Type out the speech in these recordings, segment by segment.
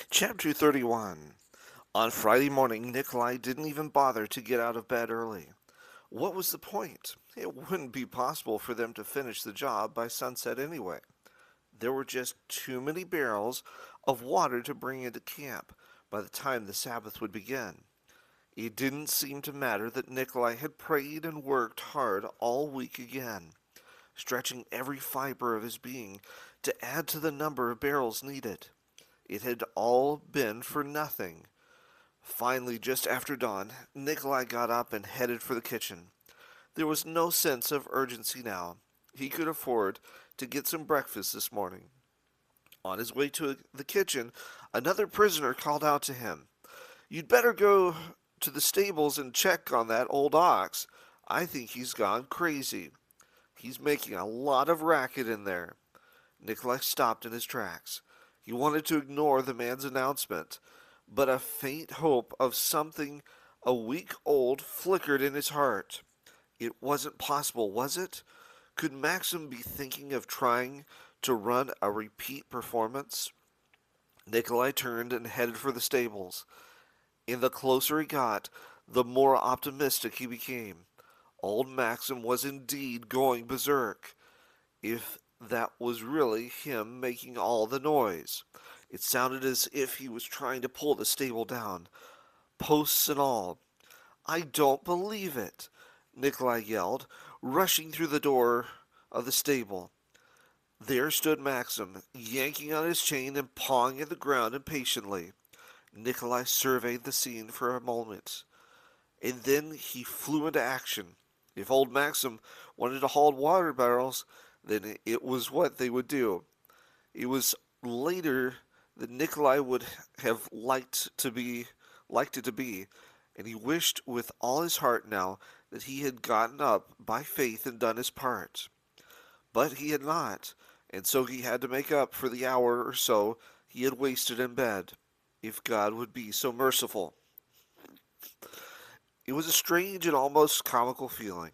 Chapter 31. On Friday morning, Nikolai didn't even bother to get out of bed early. What was the point? It wouldn't be possible for them to finish the job by sunset anyway. There were just too many barrels of water to bring into camp by the time the Sabbath would begin. It didn't seem to matter that Nikolai had prayed and worked hard all week again, stretching every fiber of his being to add to the number of barrels needed. It had all been for nothing. Finally, just after dawn, Nikolai got up and headed for the kitchen. There was no sense of urgency now. He could afford to get some breakfast this morning. On his way to the kitchen, another prisoner called out to him, "You'd better go to the stables and check on that old ox. I think he's gone crazy. He's making a lot of racket in there." Nikolai stopped in his tracks. He wanted to ignore the man's announcement, but a faint hope of something a week old flickered in his heart. It wasn't possible, was it? Could Maxim be thinking of trying to run a repeat performance? Nikolai turned and headed for the stables. And the closer he got, the more optimistic he became. Old Maxim was indeed going berserk, if that was really him making all the noise. It sounded as if he was trying to pull the stable down, posts and all. "I don't believe it!" Nikolai yelled, rushing through the door of the stable. There stood Maxim, yanking on his chain and pawing at the ground impatiently. Nikolai surveyed the scene for a moment, and then he flew into action. If old Maxim wanted to haul water barrels, then it was what they would do. It was later that Nikolai would have liked it to be, and he wished with all his heart now that he had gotten up by faith and done his part. But he had not, and so he had to make up for the hour or so he had wasted in bed, if God would be so merciful. It was a strange and almost comical feeling.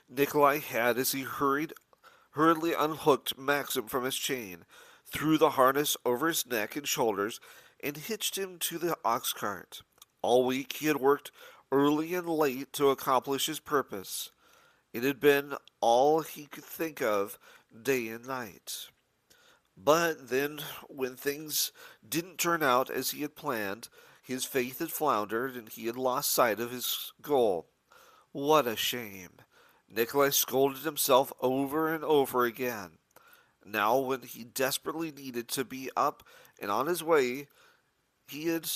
Nikolai had, as he hurriedly unhooked Maxim from his chain, threw the harness over his neck and shoulders, and hitched him to the ox cart. All week he had worked early and late to accomplish his purpose. It had been all he could think of day and night. But then, when things didn't turn out as he had planned, his faith had floundered and he had lost sight of his goal. What a shame! Nikolai scolded himself over and over again. Now, when he desperately needed to be up and on his way, he had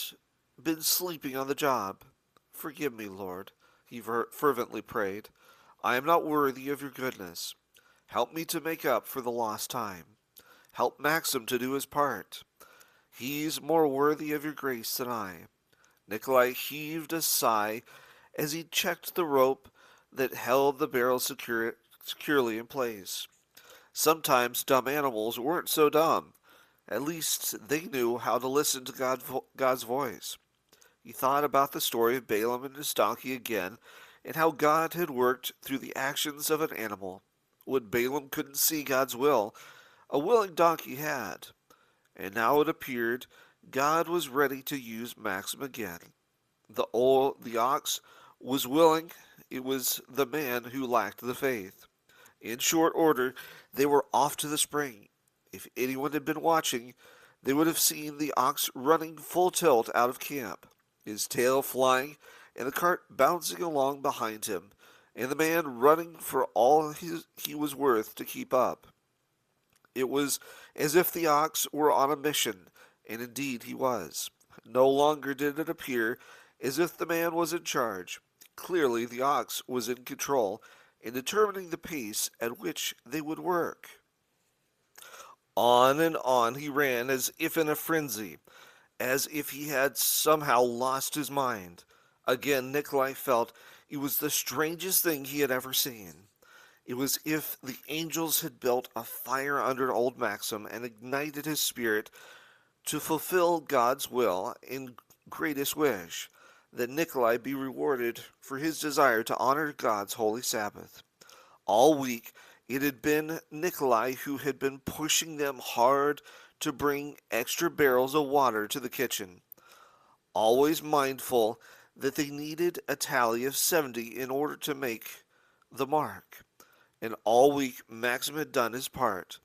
been sleeping on the job. "Forgive me, Lord," he fervently prayed. "I am not worthy of your goodness. Help me to make up for the lost time. Help Maxim to do his part. He's more worthy of your grace than I." Nikolai heaved a sigh as he checked the rope that held the barrel securely in place. Sometimes dumb animals weren't so dumb. At least they knew how to listen to God's voice. He thought about the story of Balaam and his donkey again, and how God had worked through the actions of an animal. When Balaam couldn't see God's will, a willing donkey had. And now it appeared God was ready to use Maxim again. The ox was willing, it was the man who lacked the faith. In short order, they were off to the spring. If anyone had been watching, they would have seen the ox running full tilt out of camp, his tail flying and the cart bouncing along behind him, and the man running for all he was worth to keep up. It was as if the ox were on a mission, and indeed he was. No longer did it appear as if the man was in charge. Clearly the ox was in control, in determining the pace at which they would work. On and on he ran as if in a frenzy, as if he had somehow lost his mind. Again Nikolai felt it was the strangest thing he had ever seen. It was as if the angels had built a fire under old Maxim and ignited his spirit to fulfill God's will and greatest wish. that Nikolai be rewarded for his desire to honor God's holy Sabbath. All week, it had been Nikolai who had been pushing them hard to bring extra barrels of water to the kitchen, always mindful that they needed a tally of 70 in order to make the mark. And all week, Maxim had done his part.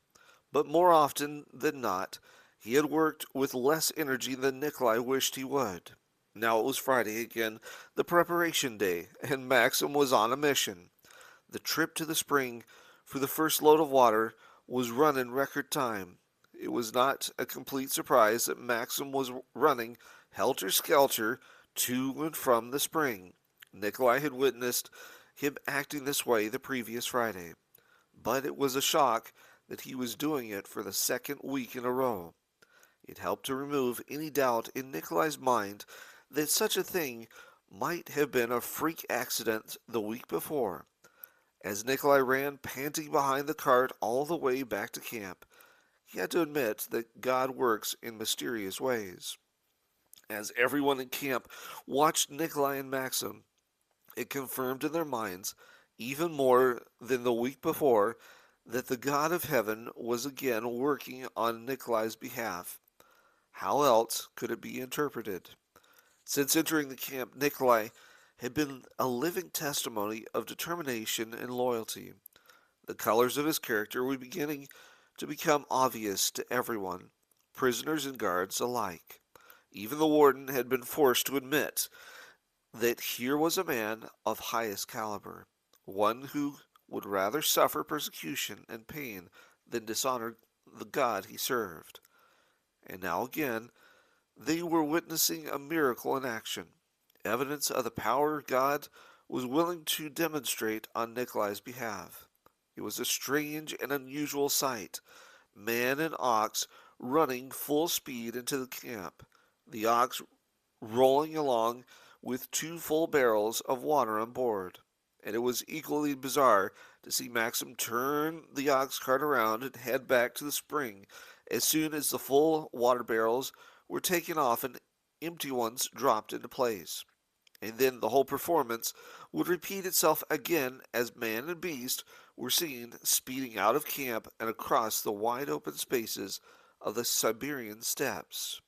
But more often than not, he had worked with less energy than Nikolai wished he would. Now it was Friday again, the preparation day, and Maxim was on a mission. The trip to the spring for the first load of water was run in record time. It was not a complete surprise that Maxim was running helter-skelter to and from the spring. Nikolai had witnessed him acting this way the previous Friday, but it was a shock that he was doing it for the second week in a row. It helped to remove any doubt in Nikolai's mind that such a thing might have been a freak accident the week before. As Nikolai ran panting behind the cart all the way back to camp, he had to admit that God works in mysterious ways. As everyone in camp watched Nikolai and Maxim, it confirmed in their minds, even more than the week before, that the God of heaven was again working on Nikolai's behalf. How else could it be interpreted? Since entering the camp, Nikolai had been a living testimony of determination and loyalty. The colors of his character were beginning to become obvious to everyone, prisoners and guards alike. Even the warden had been forced to admit that here was a man of highest caliber, one who would rather suffer persecution and pain than dishonor the God he served. And now again, they were witnessing a miracle in action, evidence of the power God was willing to demonstrate on Nikolai's behalf. It was a strange and unusual sight, man and ox running full speed into the camp, the ox rolling along with two full barrels of water on board. And it was equally bizarre to see Maxim turn the ox cart around and head back to the spring as soon as the full water barrels were taken off and empty ones dropped into place. And then the whole performance would repeat itself again as man and beast were seen speeding out of camp and across the wide open spaces of the Siberian steppes.